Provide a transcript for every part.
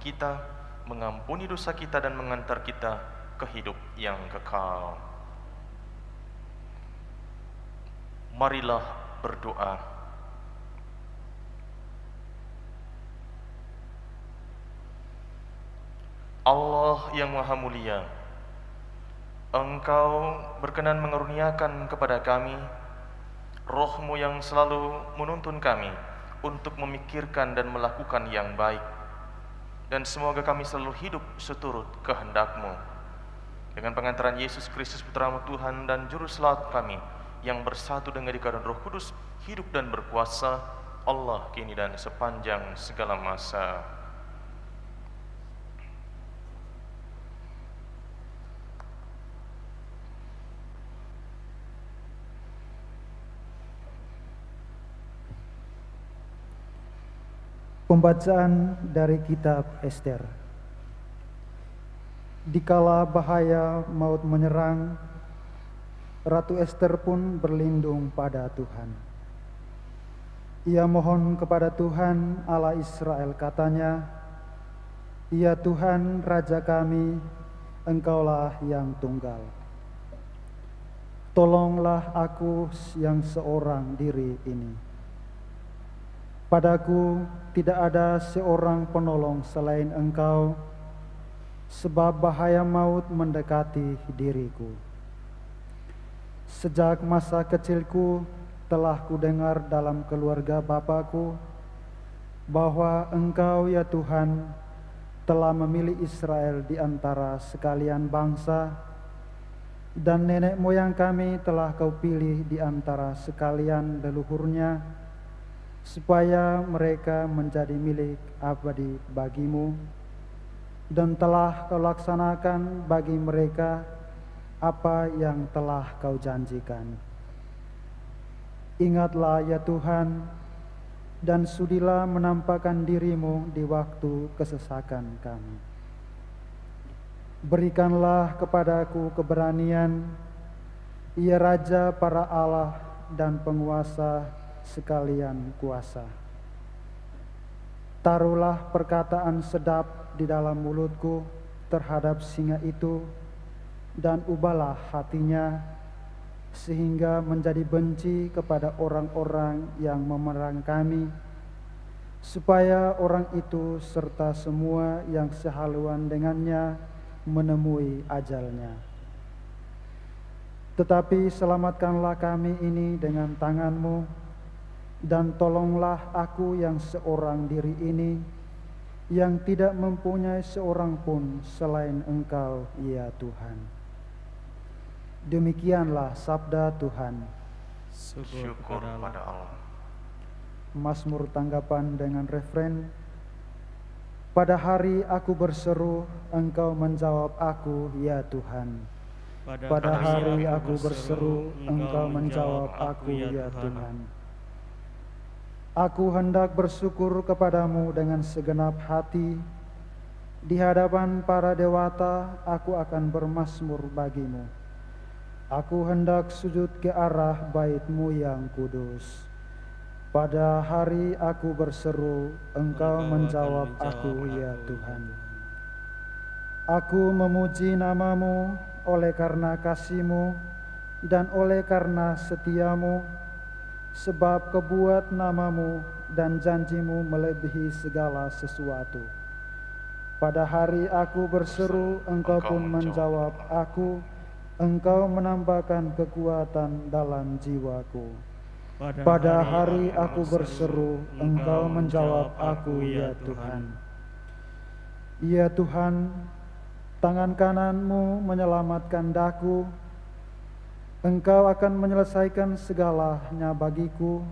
kita, mengampuni dosa kita dan mengantar kita ke hidup yang kekal. Marilah berdoa. Allah yang Maha Mulia, Engkau berkenan mengaruniakan kepada kami Roh-Mu yang selalu menuntun kami untuk memikirkan dan melakukan yang baik. Dan semoga kami selalu hidup seturut kehendak-Mu. Dengan pengantaran Yesus Kristus Putra-Mu Tuhan dan Juru Selamat kami, yang bersatu dengan dikawin Roh Kudus, hidup dan berkuasa, Allah kini dan sepanjang segala masa. Pembacaan dari kitab Ester. Dikala bahaya maut menyerang, Ratu Ester pun berlindung pada Tuhan. Ia mohon kepada Tuhan Allah Israel, katanya, "Ya Tuhan Raja kami, Engkaulah yang tunggal. Tolonglah aku yang seorang diri ini. Padaku tidak ada seorang penolong selain Engkau, sebab bahaya maut mendekati diriku. Sejak masa kecilku telah kudengar dalam keluarga Bapakku bahwa Engkau, ya Tuhan, telah memilih Israel di antara sekalian bangsa, dan nenek moyang kami telah Kau pilih di antara sekalian leluhurnya, supaya mereka menjadi milik abadi bagimu, dan telah Kau laksanakan bagi mereka apa yang telah Kau janjikan. Ingatlah ya Tuhan, dan sudilah menampakkan diri-Mu di waktu kesesakan kami. Berikanlah kepadaku keberanian, ya Raja para Allah dan penguasa sekalian kuasa. Taruhlah perkataan sedap di dalam mulutku terhadap singa itu, dan ubahlah hatinya, sehingga menjadi benci kepada orang-orang yang memerang kami, supaya orang itu serta semua yang sehaluan dengannya menemui ajalnya. Tetapi selamatkanlah kami ini dengan tangan-Mu, dan tolonglah aku yang seorang diri ini, yang tidak mempunyai seorang pun selain Engkau, ya Tuhan." Demikianlah sabda Tuhan. Syukur pada Allah. Mazmur tanggapan dengan refren. Pada hari aku berseru, Engkau menjawab aku, ya Tuhan. Pada hari aku berseru, Engkau menjawab aku, ya Tuhan. Aku hendak bersyukur kepadamu dengan segenap hati. Di hadapan para dewata aku akan bermazmur bagimu. Aku hendak sujud ke arah bait-Mu yang kudus. Pada hari aku berseru, Engkau menjawab aku, ya Tuhan. Aku memuji nama-Mu oleh karena kasih-Mu dan oleh karena setia-Mu, sebab kebuat nama-Mu dan janji-Mu melebihi segala sesuatu. Pada hari aku berseru, Engkau pun menjawab aku. Engkau menambahkan kekuatan dalam jiwaku. Pada hari aku berseru, Engkau menjawab aku, ya Tuhan. Ya Tuhan, tangan kanan-Mu menyelamatkan daku. Engkau akan menyelesaikan segalanya bagiku.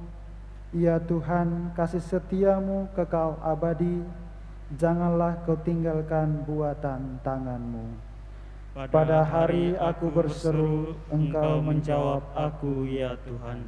Ya Tuhan, kasih setia-Mu kekal abadi. Janganlah Kau tinggalkan buatan tangan-Mu. Pada hari aku berseru, Engkau menjawab aku, ya Tuhan.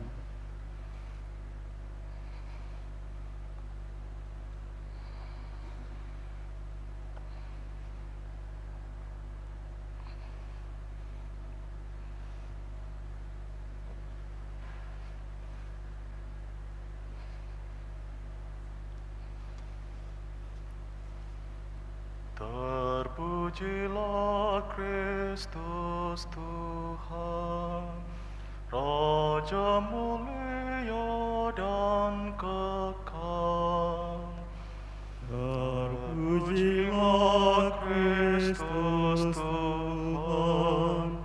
Terpujilah Kristus Tuhan, Raja mulia dan kekal. Terpujilah Kristus Tuhan,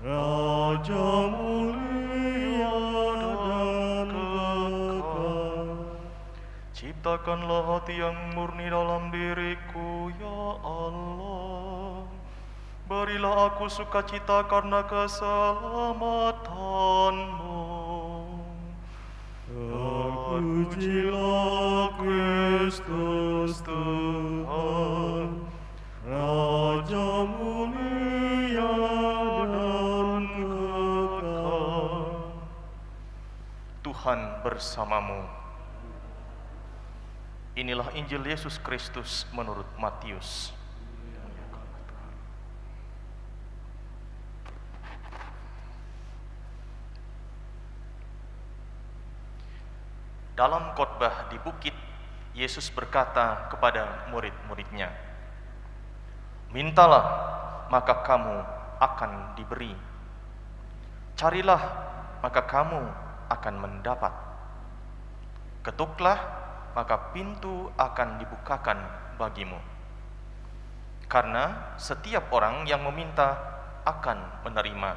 Raja mulia dan kekal. Ciptakanlah hati yang murni dalam diriku, ya Allah. Berilah aku sukacita karena keselamatanmu. Terpujilah Kristus Tuhan, Raja mulia dan kekal. Tuhan bersamamu. Inilah Injil Yesus Kristus menurut Matius. Dalam khotbah di bukit, Yesus berkata kepada murid-muridnya, "Mintalah, maka kamu akan diberi. Carilah, maka kamu akan mendapat. Ketuklah, maka pintu akan dibukakan bagimu. Karena setiap orang yang meminta akan menerima.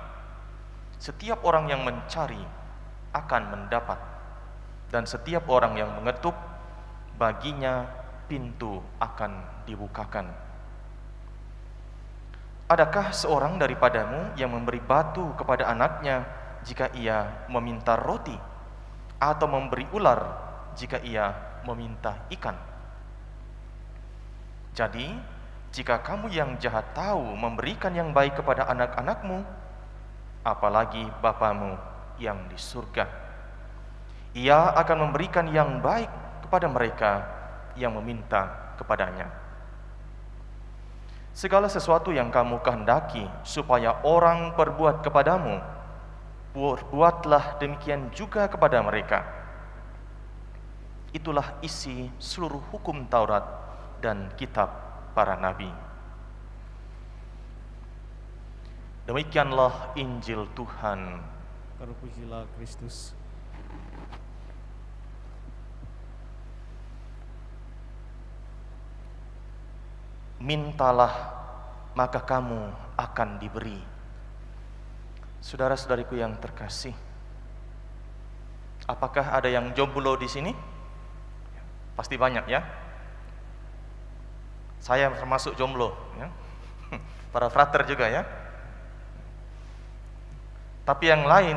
Setiap orang yang mencari akan mendapat. Dan setiap orang yang mengetuk, baginya pintu akan dibukakan. Adakah seorang daripadamu yang memberi batu kepada anaknya jika ia meminta roti, atau memberi ular jika ia meminta ikan? Jadi, jika kamu yang jahat tahu memberikan yang baik kepada anak-anakmu, apalagi Bapamu yang di surga. Ia akan memberikan yang baik kepada mereka yang meminta kepadanya. Segala sesuatu yang kamu kehendaki supaya orang perbuat kepadamu, buatlah demikian juga kepada mereka. Itulah isi seluruh hukum Taurat dan kitab para nabi." Demikianlah Injil Tuhan. Terpujilah Kristus. Mintalah, maka kamu akan diberi. Saudara-saudariku yang terkasih, apakah ada yang jomblo di sini? Pasti banyak ya. Saya termasuk jomblo ya. Para frater juga ya. Tapi yang lain,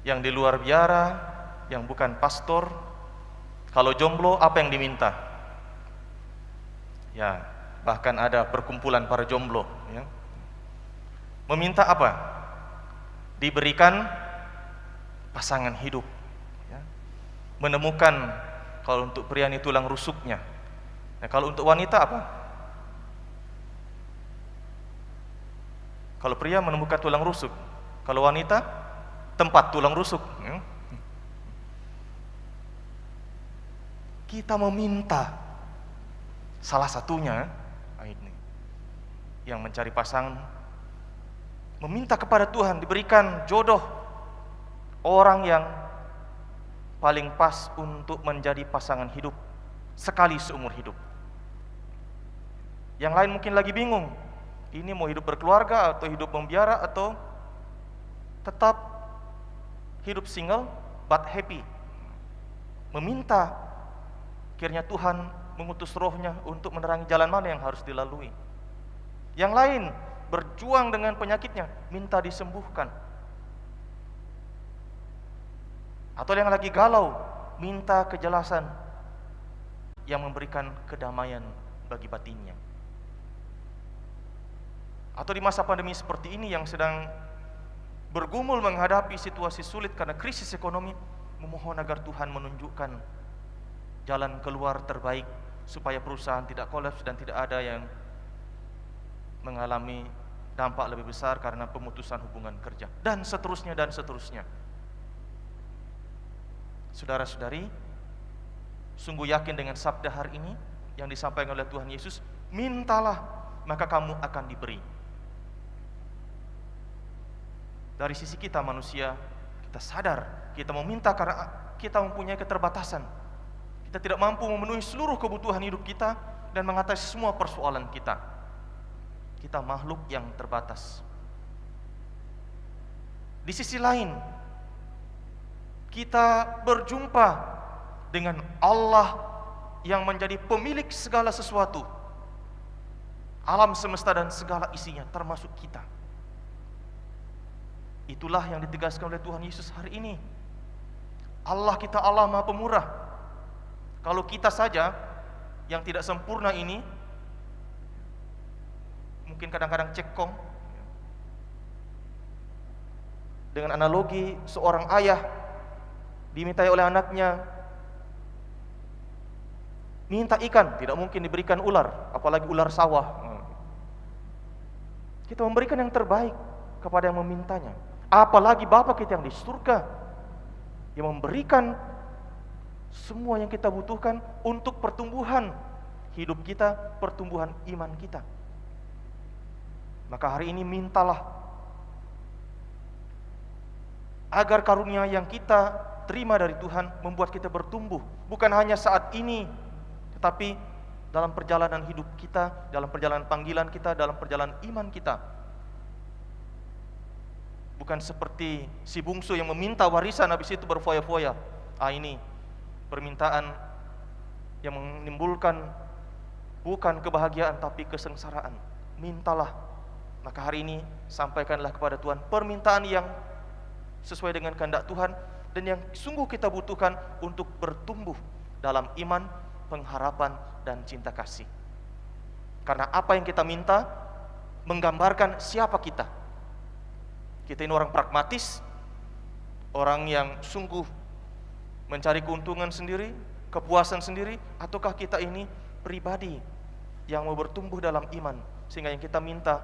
yang di luar biara, yang bukan pastor, kalau jomblo apa yang diminta? Ya, bahkan ada perkumpulan para jomblo ya. Meminta apa? Diberikan pasangan hidup ya. Menemukan, kalau untuk pria ini tulang rusuknya. Nah, kalau untuk wanita apa? Kalau pria menemukan tulang rusuk, kalau wanita tempat tulang rusuk ya. Kita meminta. Salah satunya ini yang mencari pasangan meminta kepada Tuhan diberikan jodoh, orang yang paling pas untuk menjadi pasangan hidup sekali seumur hidup. Yang lain mungkin lagi bingung, ini mau hidup berkeluarga atau hidup membiara atau tetap hidup single but happy. Meminta kiranya Tuhan mengutus rohnya untuk menerangi jalan mana yang harus dilalui. Yang lain berjuang dengan penyakitnya, minta disembuhkan. Atau yang lagi galau, minta kejelasan yang memberikan kedamaian bagi batinnya. Atau di masa pandemi seperti ini yang sedang bergumul menghadapi situasi sulit karena krisis ekonomi, memohon agar Tuhan menunjukkan jalan keluar terbaik supaya perusahaan tidak kolaps dan tidak ada yang mengalami dampak lebih besar karena pemutusan hubungan kerja, dan seterusnya dan seterusnya. Saudara-saudari, sungguh yakin dengan sabda hari ini yang disampaikan oleh Tuhan Yesus, mintalah maka kamu akan diberi. Dari sisi kita manusia, kita sadar kita mau minta karena kita mempunyai keterbatasan. Kita tidak mampu memenuhi seluruh kebutuhan hidup kita dan mengatasi semua persoalan kita. Kita makhluk yang terbatas. Di sisi lain, kita berjumpa dengan Allah yang menjadi pemilik segala sesuatu, alam semesta dan segala isinya, termasuk kita. Itulah yang ditegaskan oleh Tuhan Yesus hari ini. Allah kita Allah Maha Pemurah. Kalau kita saja yang tidak sempurna ini, mungkin kadang-kadang cekong. Dengan analogi seorang ayah dimintai oleh anaknya minta ikan, tidak mungkin diberikan ular, apalagi ular sawah. Kita memberikan yang terbaik kepada yang memintanya. Apalagi Bapa kita yang di surga, yang memberikan semua yang kita butuhkan untuk pertumbuhan hidup kita, pertumbuhan iman kita. Maka hari ini mintalah agar karunia yang kita terima dari Tuhan membuat kita bertumbuh, bukan hanya saat ini, tetapi dalam perjalanan hidup kita, dalam perjalanan panggilan kita, dalam perjalanan iman kita. Bukan seperti si bungsu yang meminta warisan habis itu berfoya-foya. Ini permintaan yang menimbulkan bukan kebahagiaan tapi kesengsaraan. Mintalah. Maka hari ini sampaikanlah kepada Tuhan permintaan yang sesuai dengan kehendak Tuhan dan yang sungguh kita butuhkan untuk bertumbuh dalam iman, pengharapan, dan cinta kasih. Karena apa yang kita minta menggambarkan siapa kita. Kita ini orang pragmatis, orang yang sungguh mencari keuntungan sendiri, kepuasan sendiri, ataukah kita ini pribadi yang mau bertumbuh dalam iman, sehingga yang kita minta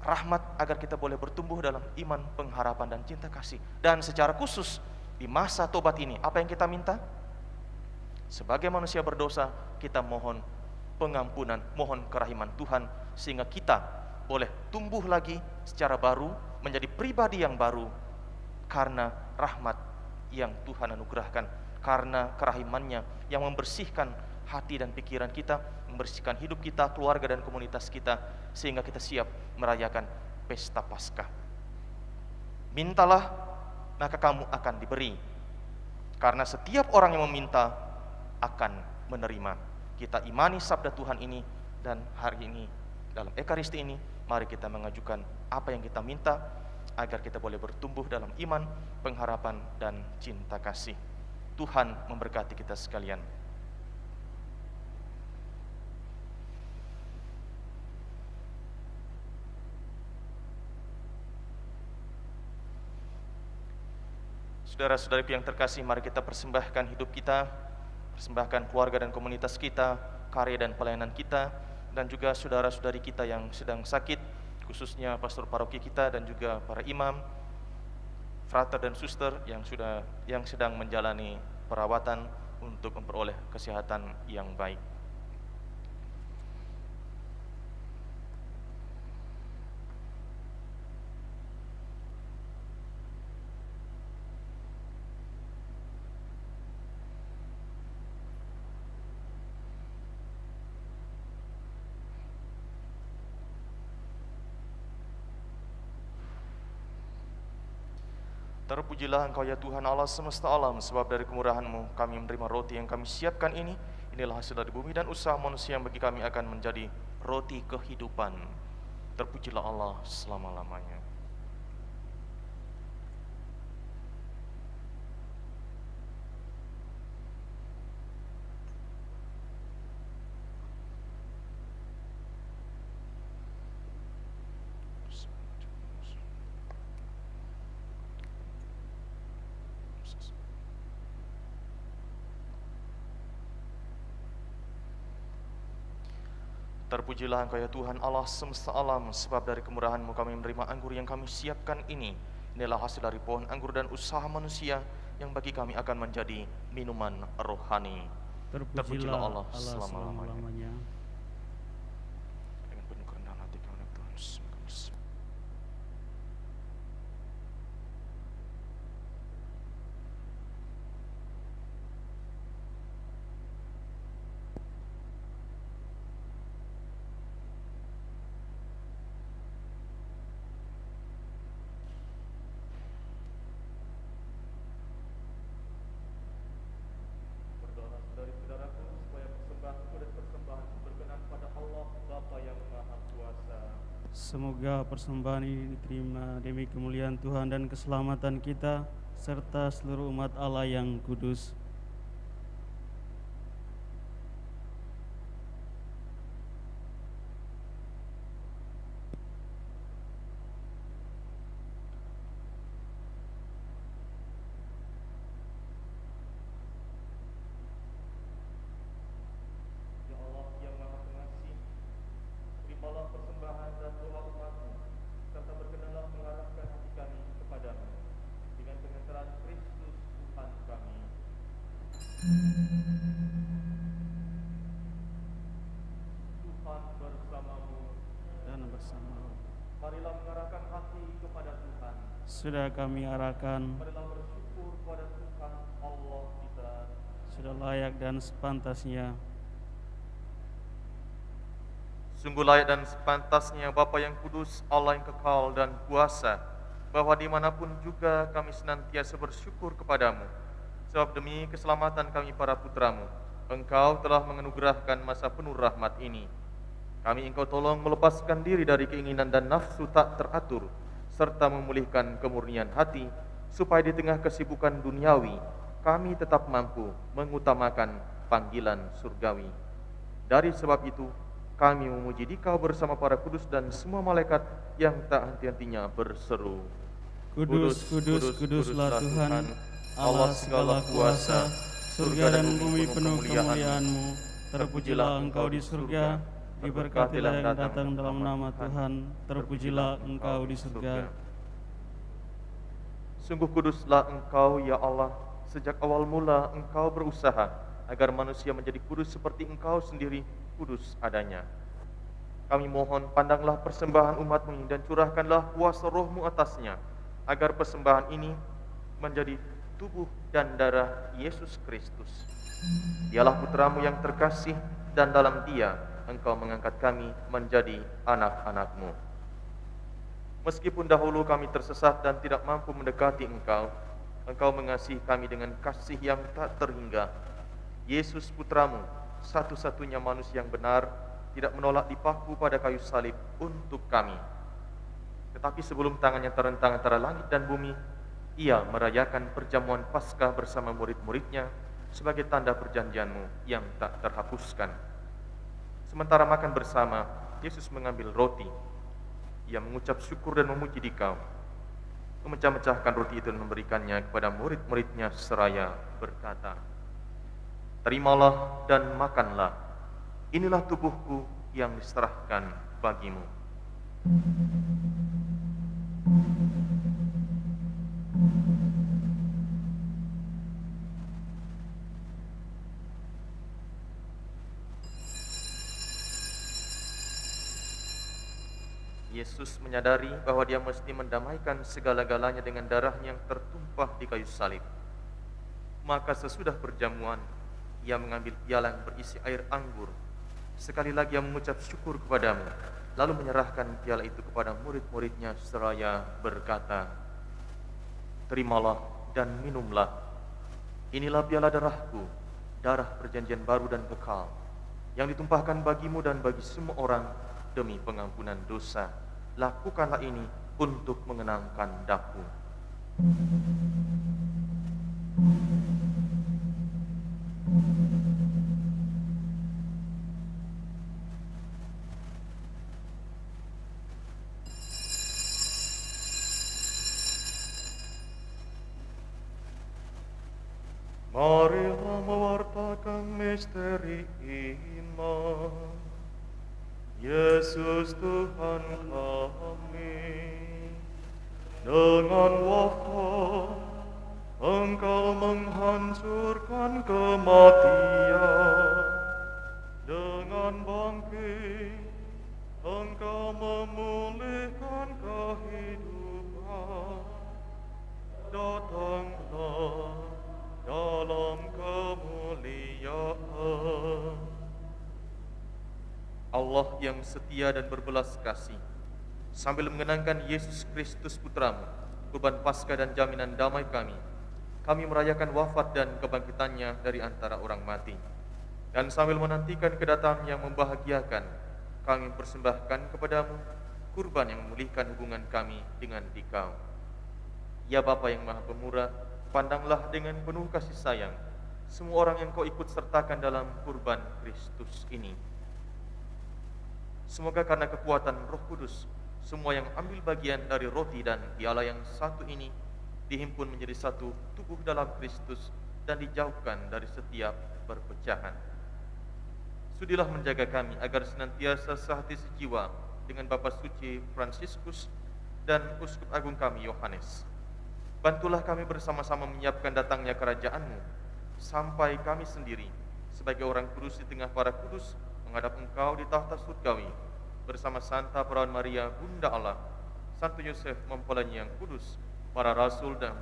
rahmat agar kita boleh bertumbuh dalam iman, pengharapan, dan cinta kasih. Dan secara khusus di masa tobat ini, apa yang kita minta? Sebagai manusia berdosa, kita mohon pengampunan, mohon kerahiman Tuhan, sehingga kita boleh tumbuh lagi secara baru, menjadi pribadi yang baru, karena rahmat yang Tuhan anugerahkan, karena kerahimannya yang membersihkan hati dan pikiran kita, membersihkan hidup kita, keluarga dan komunitas kita, sehingga kita siap merayakan pesta Paskah. Mintalah, maka kamu akan diberi. Karena setiap orang yang meminta akan menerima. Kita imani sabda Tuhan ini, dan hari ini dalam Ekaristi ini, mari kita mengajukan apa yang kita minta, agar kita boleh bertumbuh dalam iman, pengharapan, dan cinta kasih. Tuhan memberkati kita sekalian. Saudara-saudariku yang terkasih, mari kita persembahkan hidup kita, persembahkan keluarga dan komunitas kita, karya dan pelayanan kita, dan juga saudara-saudari kita yang sedang sakit, khususnya pastor paroki kita dan juga para imam, frater dan suster yang sedang menjalani perawatan untuk memperoleh kesehatan yang baik. Terpujilah Engkau ya Tuhan Allah semesta alam, sebab dari kemurahan-Mu kami menerima roti yang kami siapkan ini. Inilah hasil dari bumi dan usaha manusia yang bagi kami akan menjadi roti kehidupan. Terpujilah Allah selama-lamanya. Terpujilah Engkau ya Tuhan Allah semesta alam, sebab dari kemurahan-Mu kami menerima anggur yang kami siapkan ini. Inilah hasil dari pohon anggur dan usaha manusia yang bagi kami akan menjadi minuman rohani. Terpujilah Allah selama-lamanya. Dengan penuh kerendahan hati kami Tuhan, semoga bersama. Berdoa saudari-saudaraku supaya persembahanku dan persembahanku berkenan pada Allah Bapa yang Maha Kuasa. Semoga persembahan ini diterima demi kemuliaan Tuhan dan keselamatan kita serta seluruh umat Allah yang kudus. Ya Allah yang Maha Pengasih, terimalah persembahan dan doa umat-Mu, serta berkenanlah mengarahkan hati kami kepadamu dengan pengantaran Kristus Tuhan kami. Tuhan bersamamu. Dan bersama Marilah mengarahkan hati kepada Tuhan. sudah kami arahkan, Marilah bersyukur kepada Tuhan Allah kita. sudah layak dan sepantasnya. Sungguh layak dan sepantasnya Bapa yang kudus, Allah yang kekal dan kuasa, bahwa dimanapun juga kami senantiasa bersyukur kepadamu. Sebab demi keselamatan kami para putramu, Engkau telah menganugerahkan masa penuh rahmat ini. Kami Engkau tolong melepaskan diri dari keinginan dan nafsu tak teratur, serta memulihkan kemurnian hati, supaya di tengah kesibukan duniawi, kami tetap mampu mengutamakan panggilan surgawi. Dari sebab itu, kami memuji Dikau bersama para kudus dan semua malaikat yang tak henti-hentinya berseru. Kudus, kudus, kuduslah Tuhan, Allah segala kuasa, surga dan bumi penuh kemuliaan-Mu. Terpujilah Engkau di surga, diberkatilah yang datang dalam nama Tuhan, terpujilah Engkau di surga. Sungguh kuduslah Engkau ya Allah, sejak awal mula Engkau berusaha agar manusia menjadi kudus seperti Engkau sendiri kudus adanya. Kami mohon pandanglah persembahan umat-Mu ini dan curahkanlah kuasa Roh-Mu atasnya, agar persembahan ini menjadi tubuh dan darah Yesus Kristus. Dialah putra-Mu yang terkasih, dan dalam Dia Engkau mengangkat kami menjadi anak-anak-Mu. Meskipun dahulu kami tersesat dan tidak mampu mendekati Engkau, Engkau mengasihi kami dengan kasih yang tak terhingga. Yesus putra-Mu, satu-satunya manusia yang benar, tidak menolak dipaku pada kayu salib untuk kami. Tetapi sebelum tangannya terentang antara langit dan bumi, Ia merayakan perjamuan Paskah bersama murid-muridnya sebagai tanda perjanjian-Mu yang tak terhapuskan. Sementara makan bersama, Yesus mengambil roti. Ia mengucap syukur dan memuji Dikau, memecah-mecahkan roti itu dan memberikannya kepada murid-muridnya seraya berkata, "Terimalah dan makanlah, inilah tubuhku yang diserahkan bagimu." Yesus menyadari bahwa Dia mesti mendamaikan segala-galanya dengan darahnya yang tertumpah di kayu salib. Maka sesudah perjamuan, Ia mengambil piala yang berisi air anggur. Sekali lagi Ia mengucap syukur kepadamu, lalu menyerahkan piala itu kepada murid-muridnya seraya berkata, "Terimalah dan minumlah. Inilah piala darahku, darah perjanjian baru dan kekal, yang ditumpahkan bagimu dan bagi semua orang demi pengampunan dosa. Lakukanlah ini untuk mengenangkan daku." Marilah mewartakan misteri iman. Yesus Tuhan kami, dengan wafat Engkau menghancurkan kematian, dengan bangkit Engkau memulihkan kehidupan. Datanglah dalam kemuliaan. Allah yang setia dan berbelas kasih, sambil mengenangkan Yesus Kristus Putramu, kurban Paskah dan jaminan damai kami merayakan wafat dan kebangkitannya dari antara orang mati. Dan sambil menantikan kedatangan yang membahagiakan, kami persembahkan kepadamu kurban yang memulihkan hubungan kami dengan Dikau. Ya Bapa yang Maha Pemurah, pandanglah dengan penuh kasih sayang semua orang yang Kau ikut sertakan dalam kurban Kristus ini. Semoga karena kekuatan Roh Kudus, semua yang ambil bagian dari roti dan piala yang satu ini dihimpun menjadi satu tubuh dalam Kristus dan dijauhkan dari setiap perpecahan. Sudilah menjaga kami agar senantiasa sehati sejiwa dengan Bapa Suci Fransiskus dan Uskup Agung kami Yohanes. Bantulah kami bersama-sama menyiapkan datangnya kerajaan-Mu, sampai kami sendiri sebagai orang kudus di tengah para kudus menghadap Engkau di tahta surgawi bersama Santa Perawan Maria Bunda Allah, Santo Yosef mempelai yang kudus, para rasul dan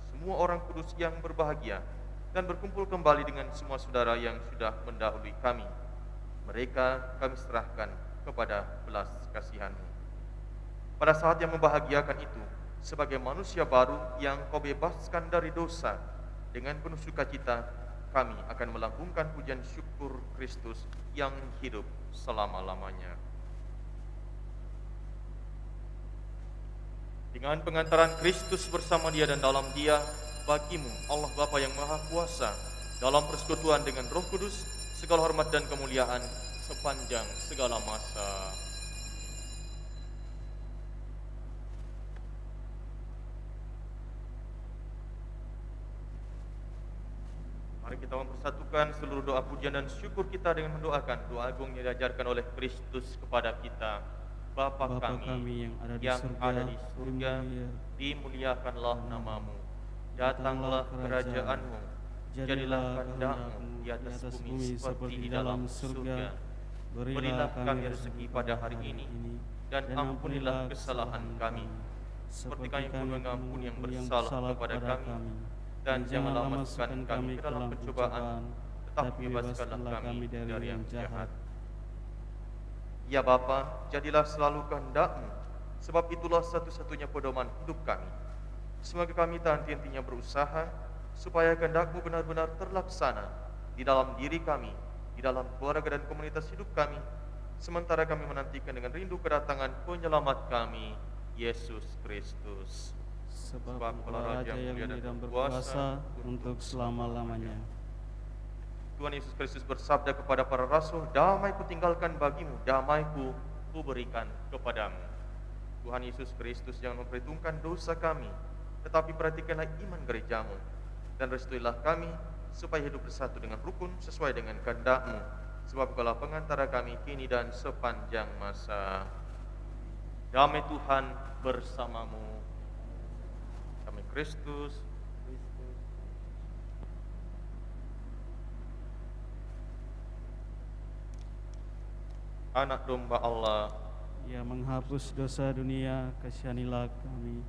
semua orang kudus yang berbahagia, dan berkumpul kembali dengan semua saudara yang sudah mendahului kami. Mereka kami serahkan kepada belas kasihan-Mu. Pada saat yang membahagiakan itu, sebagai manusia baru yang Kau bebaskan dari dosa, dengan penuh sukacita kami akan melambungkan pujian syukur Kristus yang hidup selama-lamanya. Dengan pengantaran Kristus bersama Dia dan dalam Dia, bagimu Allah Bapa yang Maha Kuasa, dalam persekutuan dengan Roh Kudus, segala hormat dan kemuliaan sepanjang segala masa. Mari kita mempersatukan seluruh doa pujian dan syukur kita dengan mendoakan doa agung yang diajarkan oleh Kristus kepada kita. Bapa kami yang ada di surga, dimuliakanlah namamu. Datanglah kerajaan-Mu, jadilah kehendak-Mu di atas bumi seperti di dalam surga. Berilah kami rezeki pada hari ini, dan ampunilah kesalahan kami, seperti kami pun mengampuni yang bersalah kepada kami. Dan janganlah masukkan kami ke dalam pencobaan, tetapi bebaskanlah kami dari yang jahat. Ya Bapa, jadilah selalu kehendak-Mu, sebab itulah satu-satunya pedoman hidup kami. Semoga kami tak henti-hentinya berusaha, supaya kehendak-Mu benar-benar terlaksana di dalam diri kami, di dalam keluarga dan komunitas hidup kami, sementara kami menantikan dengan rindu kedatangan penyelamat kami, Yesus Kristus. Sebab Raja yang mulia dan berkuasa untuk selama-lamanya. Tuhan Yesus Kristus bersabda kepada para rasul, damai kutinggalkan bagimu, damai ku berikan kepadamu. Tuhan Yesus Kristus jangan memperhitungkan dosa kami, tetapi perhatikanlah iman gerejamu, dan restuilah kami supaya hidup bersatu dengan rukun sesuai dengan kehendak-Mu, sebab Kaulah pengantara kami kini dan sepanjang masa. Damai Tuhan bersamamu. Damai Kristus. Anak domba Allah yang menghapus dosa dunia, kasihanilah kami.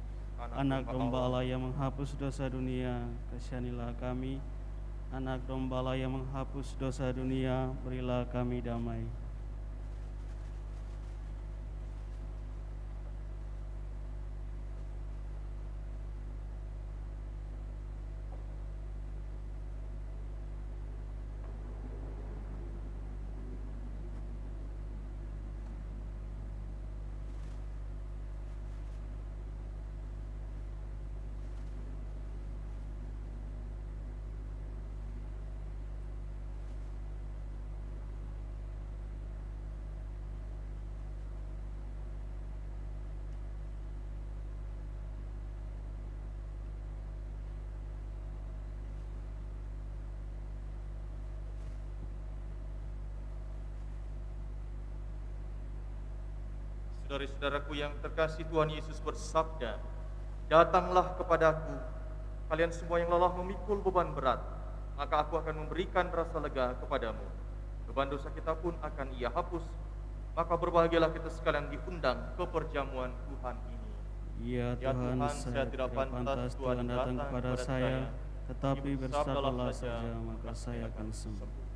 Anak domba Allah yang menghapus dosa dunia, kasihanilah kami. Anak domba Allah yang menghapus dosa dunia, berilah kami damai. Saudara-saudaraku yang terkasih, Tuhan Yesus bersabda, datanglah kepadaku, kalian semua yang lelah memikul beban berat, maka aku akan memberikan rasa lega kepadamu. Beban dosa kita pun akan Ia hapus. Maka berbahagialah kita sekalian diundang ke perjamuan Tuhan ini. Ya Tuhan, saya tidak pantas Tuhan datang kepada saya, tetapi bersabdalah saja, maka saya akan sembuh.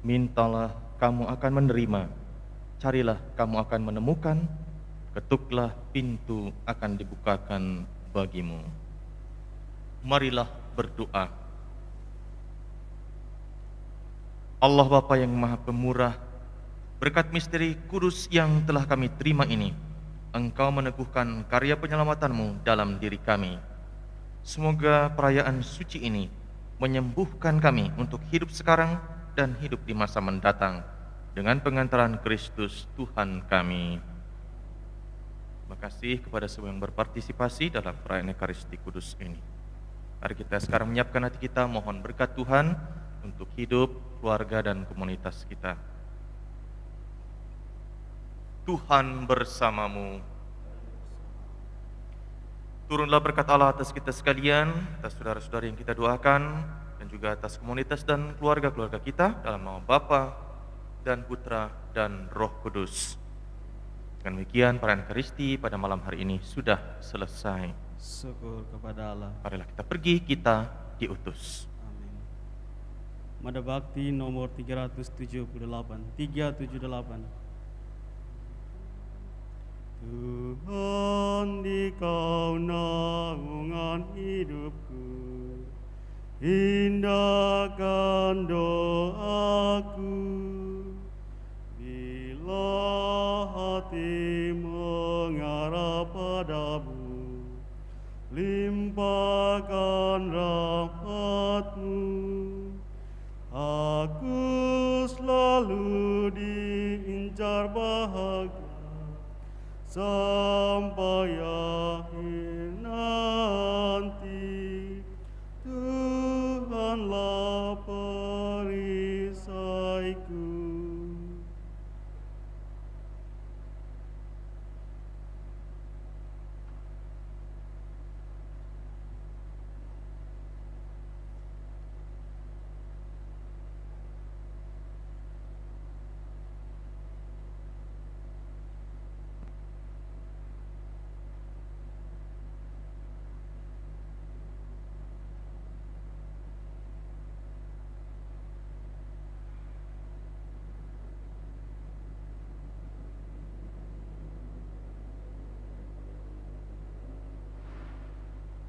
Mintalah, kamu akan menerima. Carilah, kamu akan menemukan. Ketuklah, pintu akan dibukakan bagimu. Marilah berdoa. Allah Bapa yang Maha Pemurah, Berkat misteri kudus yang telah kami terima ini, Engkau meneguhkan karya penyelamatanmu dalam diri kami. Semoga perayaan suci ini menyembuhkan kami untuk hidup sekarang dan hidup di masa mendatang dengan pengantaran Kristus Tuhan kami. Terima kasih kepada semua yang berpartisipasi dalam perayaan Ekaristi Kudus ini. Mari kita sekarang menyiapkan hati kita, mohon berkat Tuhan untuk hidup, keluarga, dan komunitas kita. Tuhan bersamamu. Turunlah berkat Allah atas kita sekalian, atas saudara-saudari yang kita doakan, dan juga atas komunitas dan keluarga-keluarga kita dalam nama Bapa dan Putra dan Roh Kudus. Dengan demikian perayaan Ekaristi pada malam hari ini sudah selesai. Syukur kepada Allah. Marilah kita pergi, kita diutus. Amin. Mada Bakti nomor 378. Tuhan, di Kau naungan hidupku, indahkan doaku. Bila hati mengarah padamu, limpahkan rahmat-Mu. Aku selalu diincar bahagia sampai